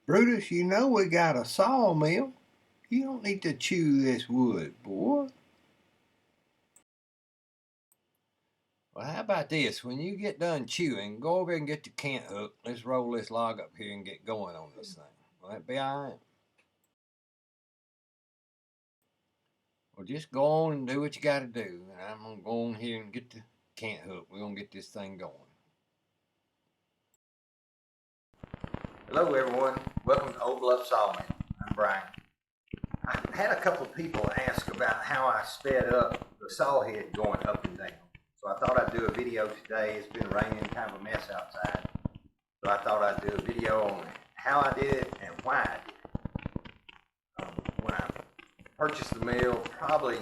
Brutus, you know we got a sawmill. You don't need to chew this wood, boy. Well, how about this? When you get done chewing, go over and get the cant hook. Let's roll this log up here and get going on this thing. Will that be all right? Well, just go on and do what you got to do. And I'm going to go on here and get the cant hook. We're going to get this thing going. Hello, everyone. Welcome to Old Bluff Sawmill. I'm Brian. I had a couple of people ask about how I sped up the sawhead going up and down. So I thought I'd do a video today. It's been raining, kind of a mess outside. So I thought I'd do a video on how I did it and why I did it. When I purchased the mill, probably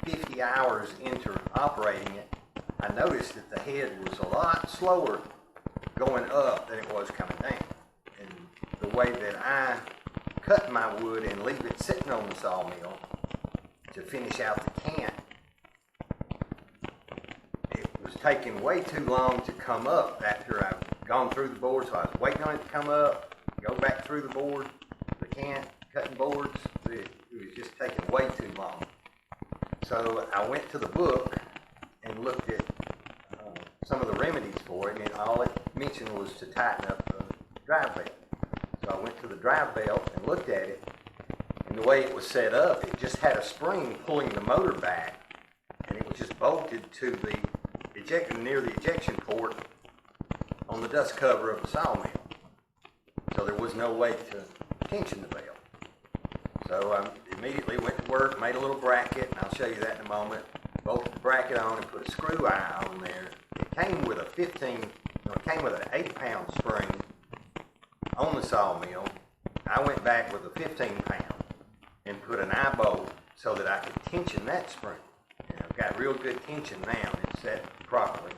50 hours into operating it, I noticed that the head was a lot slower going up than it was coming down. And the way that I cut my wood and leave it sitting on the sawmill to finish out the cant, it was taking way too long to come up after I've gone through the board. So I was waiting on it to come up, go back through the board, the cant, cutting boards. It was just taking way too long. So I went to the book and looked at some of the remedies for it, and all it mentioned was to tighten up the drive belt. So I went to the drive belt and looked at it, and the way it was set up, it just had a spring pulling the motor back, and it was just bolted to the near the ejection port on the dust cover of the sawmill. So there was no way to tension the belt. So I immediately went to work, made a little bracket, and I'll show you that in a moment. Bolted the bracket on and put a screw eye on there. It came with an 8-pound spring on the sawmill. I went back with a 15-pound and put an eye bolt so that I could tension that spring. And I've got real good tension now. It's set properly.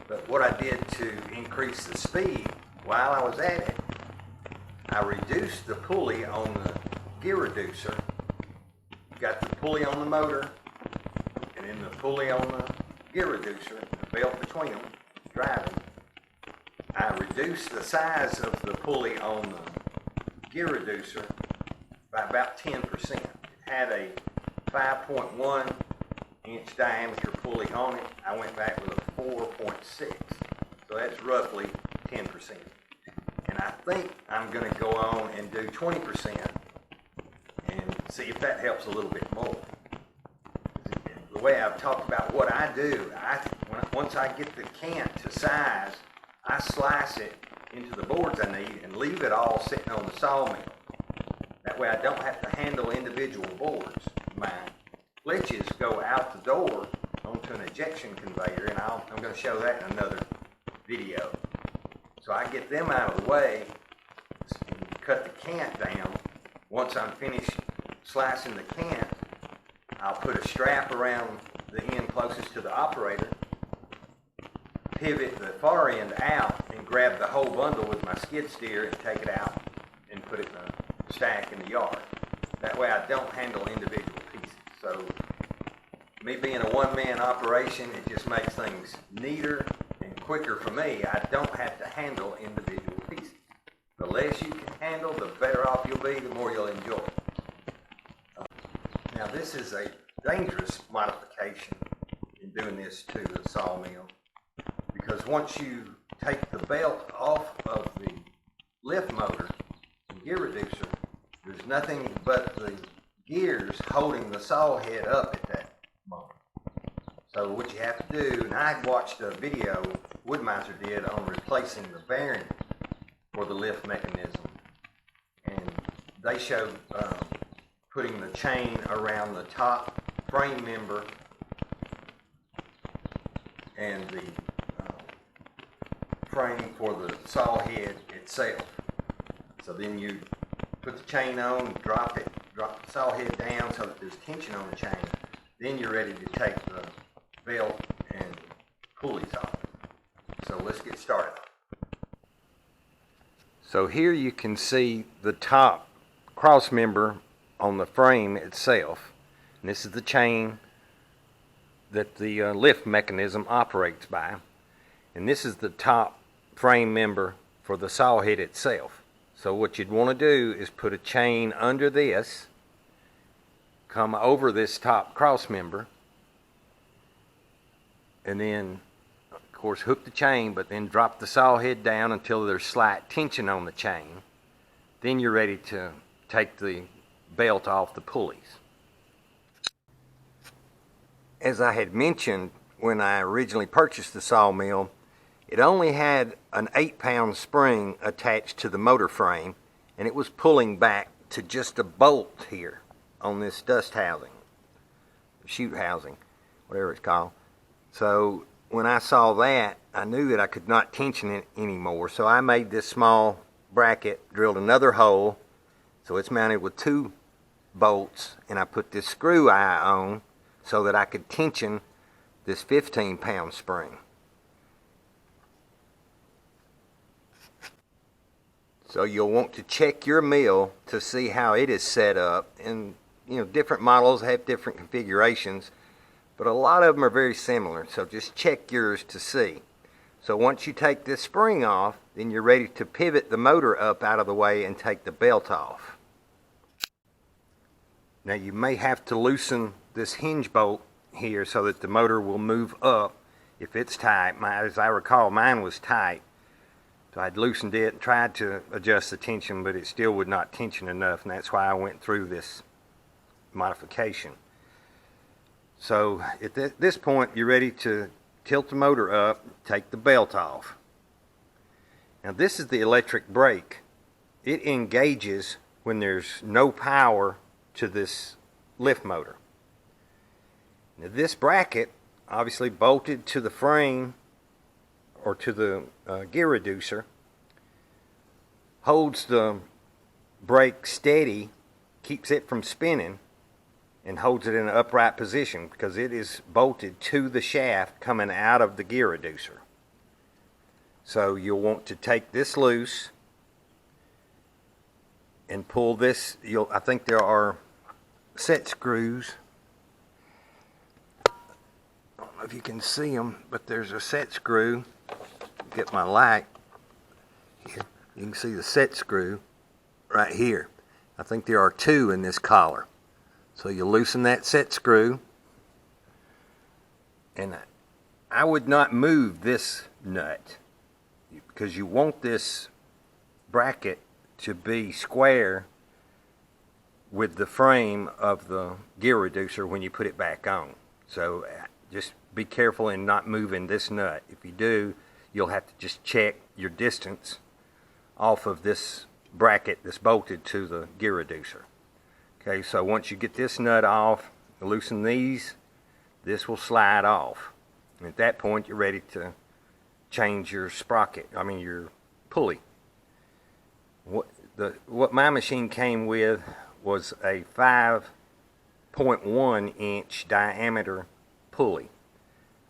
But what I did to increase the speed while I was at it, I reduced the pulley on the gear reducer. Got the pulley on the motor and then the pulley on the gear reducer, the belt between them, driving. I reduced the size of the pulley on the gear reducer by about 10%. It had a 5.1 inch diameter pulley on it. I went back with a 4.6. So that's roughly 10%. And I think I'm going to go on and do 20% and see if that helps a little bit more. The way I've talked about what I do, once I get the cant to size, I slice it into the boards I need and leave it all sitting on the sawmill. That way I don't have to handle individual boards. My flitches go out the door onto an ejection conveyor, and I'm going to show that in another video. So I get them out of the way and cut the cant down. Once I'm finished slicing the cant, I'll put a strap around the end closest to the operator, pivot the far end out, and grab the whole bundle with my skid steer and take it out and put it in a stack in the yard. That way I don't handle individual pieces. So me being a one-man operation, it just makes things neater and quicker for me. I don't have to handle individual pieces. The less you can handle, the better off you'll be, the more you'll enjoy it. Now this is a dangerous modification in doing this to the sawmill, because once you take the belt off of the lift motor and gear reducer, there's nothing but the gears holding the saw head up at that moment. So what you have to do, and I watched a video Woodmizer did on replacing the bearing for the lift mechanism, and they showed putting the chain around the top frame member and the frame for the saw head itself. So then you put the chain on, drop the saw head down so that there's tension on the chain. Then you're ready to take the belt and pulleys off. So let's get started. So here you can see the top cross member on the frame itself. And this is the chain that the lift mechanism operates by. And this is the top frame member for the saw head itself. So what you'd want to do is put a chain under this, come over this top cross member, and then of course hook the chain, but then drop the saw head down until there's slight tension on the chain. Then you're ready to take the belt off the pulleys. As I had mentioned when I originally purchased the sawmill, it only had an 8-pound spring attached to the motor frame, and it was pulling back to just a bolt here on this dust housing, chute housing, whatever it's called. So when I saw that, I knew that I could not tension it anymore, so I made this small bracket, drilled another hole, so it's mounted with 2 bolts, and I put this screw eye on so that I could tension this 15-pound spring. So you'll want to check your mill to see how it is set up, and different models have different configurations, but a lot of them are very similar, so just check yours to see. So once you take this spring off, then you're ready to pivot the motor up out of the way and take the belt off. Now you may have to loosen this hinge bolt here so that the motor will move up if it's tight. As I recall, mine was tight. So I'd loosened it and tried to adjust the tension, but it still would not tension enough, and that's why I went through this modification. So at this point, you're ready to tilt the motor up, take the belt off. Now this is the electric brake. It engages when there's no power to this lift motor. Now this bracket, obviously bolted to the frame or to the gear reducer, holds the brake steady, keeps it from spinning, and holds it in an upright position because it is bolted to the shaft coming out of the gear reducer. So you'll want to take this loose and pull this. I think there are set screws. I don't know if you can see them, but there's a set screw. Get my light here. You can see the set screw right here. I think there are 2 in this collar. So you loosen that set screw, and I would not move this nut because you want this bracket to be square with the frame of the gear reducer when you put it back on. So just be careful in not moving this nut. If you do, you'll have to just check your distance off of this bracket that's bolted to the gear reducer. Okay, so once you get this nut off, loosen these, this will slide off. And at that point, you're ready to change your sprocket, your pulley. What my machine came with was a 5.1 inch diameter pulley.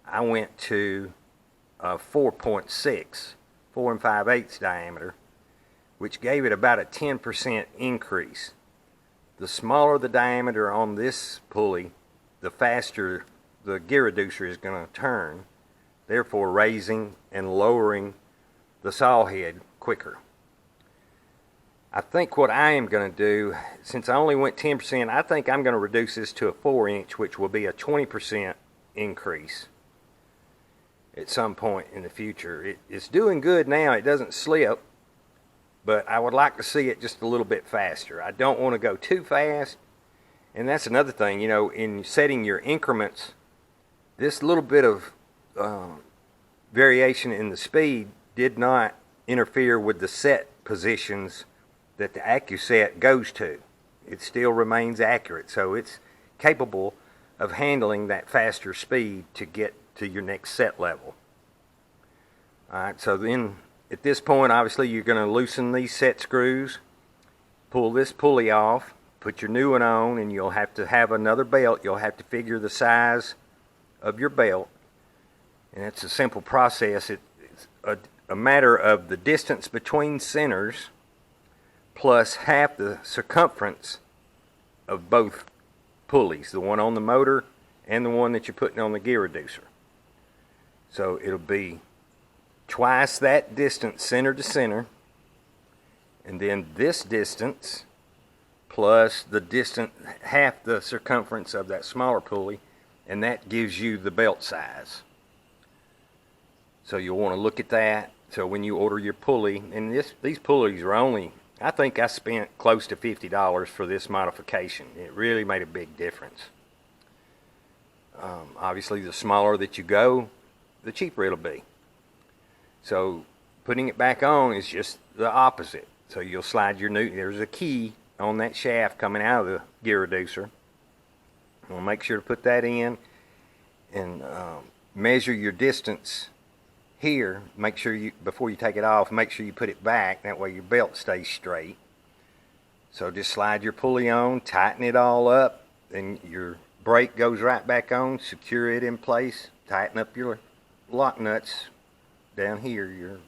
I went to a 4.6, 4 5/8 diameter, which gave it about a 10% increase. The smaller the diameter on this pulley, the faster the gear reducer is going to turn, therefore raising and lowering the saw head quicker. I think what I am going to do, since I only went 10%, I think I'm going to reduce this to a 4-inch, which will be a 20% increase at some point in the future. It's doing good now. It doesn't slip, but I would like to see it just a little bit faster. I don't want to go too fast, and that's another thing, in setting your increments, this little bit of variation in the speed did not interfere with the set positions that the AccuSet goes to. It still remains accurate, so it's capable of handling that faster speed to get to your next set level. Alright, so then at this point, obviously you're going to loosen these set screws, pull this pulley off, put your new one on, and you'll have to have another belt. You'll have to figure the size of your belt, and it's a simple process. It's a matter of the distance between centers plus half the circumference of both pulleys, the one on the motor and the one that you're putting on the gear reducer. So it'll be twice that distance center to center, And then this distance plus the distance, half the circumference of that smaller pulley, and that gives you the belt size. So you'll want to look at that. So when you order your pulley, and these pulleys are only, I think I spent close to $50 for this modification. It really made a big difference. Obviously, the smaller that you go, the cheaper it'll be. So putting it back on is just the opposite. So you'll slide your new, there's a key on that shaft coming out of the gear reducer. We'll make sure to put that in and measure your distance here. Make sure you, before you take it off, make sure you put it back. That way your belt stays straight. So just slide your pulley on, tighten it all up, and your brake goes right back on. Secure it in place. Tighten up your lock nuts down here, your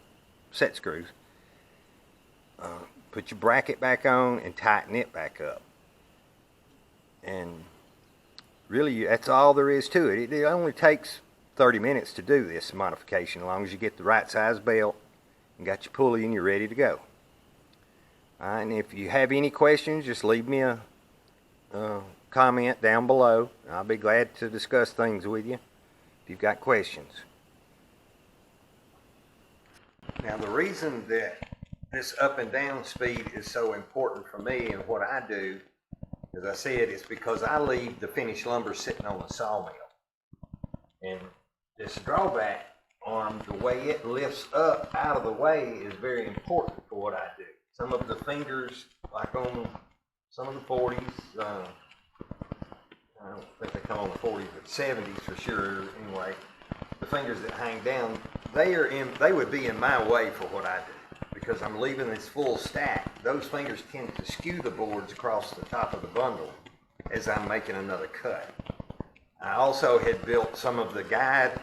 set screws. Put your bracket back on and tighten it back up. And really, that's all there is to it. It only takes 30 minutes to do this modification, as long as you get the right size belt and got your pulley and you're ready to go. Alright, and if you have any questions, just leave me a comment down below. I'll be glad to discuss things with you if you've got questions. Now, the reason that this up and down speed is so important for me and what I do, as I said, is because I leave the finished lumber sitting on the sawmill. And this drawback arm, the way it lifts up out of the way, is very important for what I do. Some of the fingers, like on some of the 40s, I don't think they come on the 40s, but 70s for sure anyway, the fingers that hang down, they would be in my way for what I do. Because I'm leaving this full stack, those fingers tend to skew the boards across the top of the bundle as I'm making another cut. I also had built some of the guide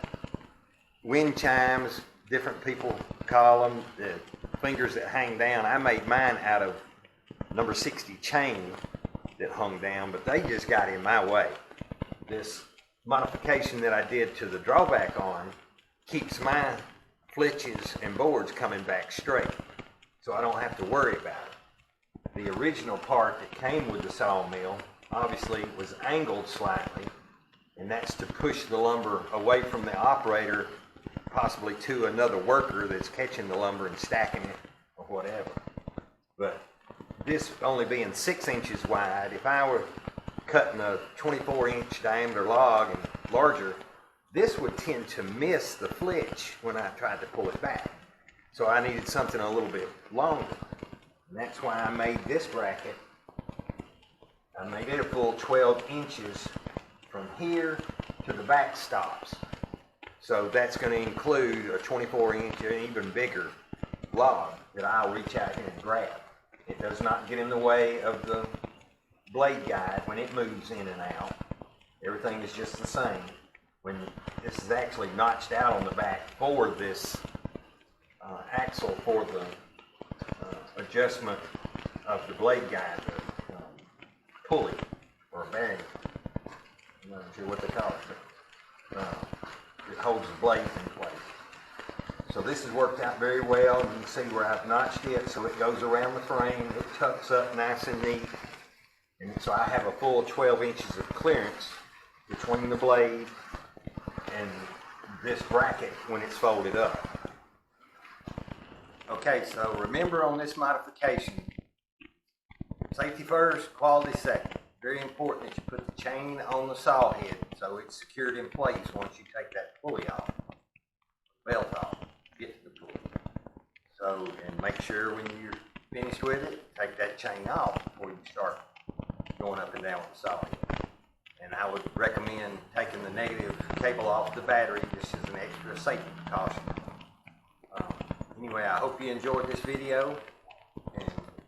wind chimes, different people call them, the fingers that hang down. I made mine out of number 60 chain that hung down, but they just got in my way. This modification that I did to the drawback arm keeps my flitches and boards coming back straight, so I don't have to worry about it. The original part that came with the sawmill obviously was angled slightly, and that's to push the lumber away from the operator, possibly to another worker that's catching the lumber and stacking it or whatever. But this only being 6 inches wide, if I were cutting a 24-inch diameter log and larger, this would tend to miss the flitch when I tried to pull it back. So I needed something a little bit longer. And that's why I made this bracket. I made it a full 12 inches from here to the back stops. So that's going to include a 24-inch or even bigger log that I'll reach out here and grab. It does not get in the way of the blade guide when it moves in and out. Everything is just the same. When this is actually notched out on the back for this axle for the adjustment of the blade guide, the pulley or bearing. I'm not sure what they call it, but it holds the blades in place. So this has worked out very well. You can see where I've notched it so it goes around the frame. It tucks up nice and neat. And so I have a full 12 inches of clearance between the blade and this bracket when it's folded up. Okay, so remember on this modification, safety first, quality second. Very important that you put the chain on the saw head so it's secured in place once you take that pulley off, belt off, get to the pulley. So, and make sure when you're finished with it, take that chain off before you start going up and down with the saw head. And I would recommend taking the negative cable off the battery just as an extra safety precaution. Anyway, I hope you enjoyed this video, and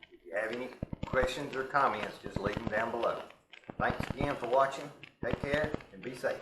if you have any questions or comments, just leave them down below. Thanks again for watching. Take care and be safe.